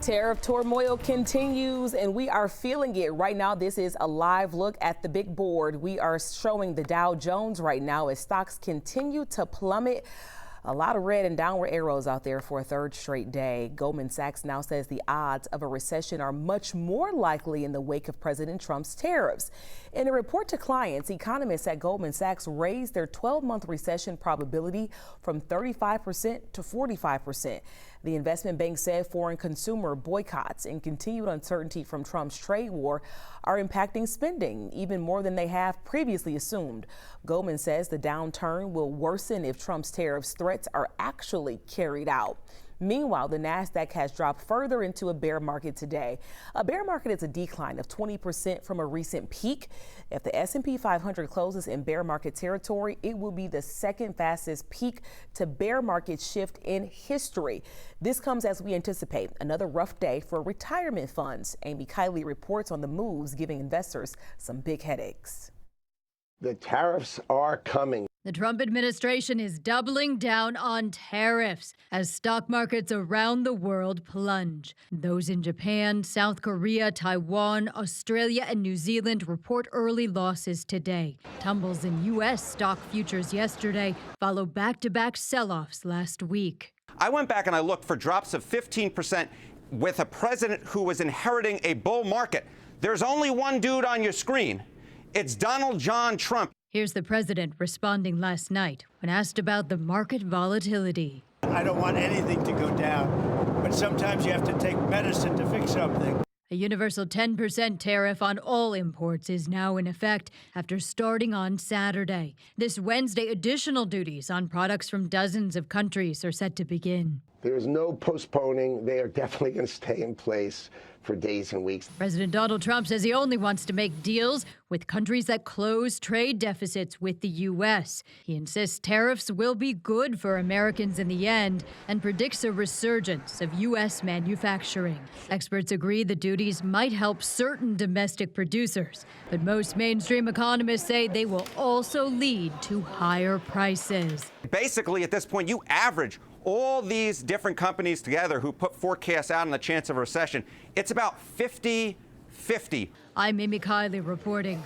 Tariff turmoil continues, and we are feeling it right now. This is a live look at the big board. We are showing the Dow Jones right now as stocks continue to plummet. A lot of red and downward arrows out there for a third straight day. Goldman Sachs now says the odds of a recession are much more likely in the wake of President Trump's tariffs. In a report to clients, economists at Goldman Sachs raised their 12-month recession probability from 35% to 45%. The investment bank said foreign consumer boycotts and continued uncertainty from Trump's trade war are impacting spending even more than they have previously assumed. Goldman says the downturn will worsen if Trump's tariffs threats are actually carried out. Meanwhile, the Nasdaq has dropped further into a bear market today. A bear market is a decline of 20% from a recent peak. If the S&P 500 closes in bear market territory, it will be the second fastest peak to bear market shift in history. This comes as we anticipate another rough day for retirement funds. Amy Kiley reports on the moves giving investors some big headaches. The tariffs are coming. The Trump administration is doubling down on tariffs as stock markets around the world plunge. Those in Japan, South Korea, Taiwan, Australia, and New Zealand report early losses today. Tumbles in U.S. stock futures yesterday follow back-to-back sell-offs last week. I went back and I looked for drops of 15% with a president who was inheriting a bull market. There's only one dude on your screen. It's Donald John Trump. Here's the president responding last night when asked about the market volatility. I don't want anything to go down, but sometimes you have to take medicine to fix something. A universal 10% tariff on all imports is now in effect after starting on Saturday. This Wednesday, additional duties on products from dozens of countries are set to begin. There is no postponing. They are definitely going to stay in place for days and weeks. President Donald Trump says he only wants to make deals with countries that close trade deficits with the U.S. He insists tariffs will be good for Americans in the end and predicts a resurgence of U.S. manufacturing. Experts agree the duties might help certain domestic producers, but most mainstream economists say they will also lead to higher prices. Basically, at this point, you average all these different companies together who put forecasts out on the chance of a recession. It's about 50-50. I'm Amy Kiley reporting.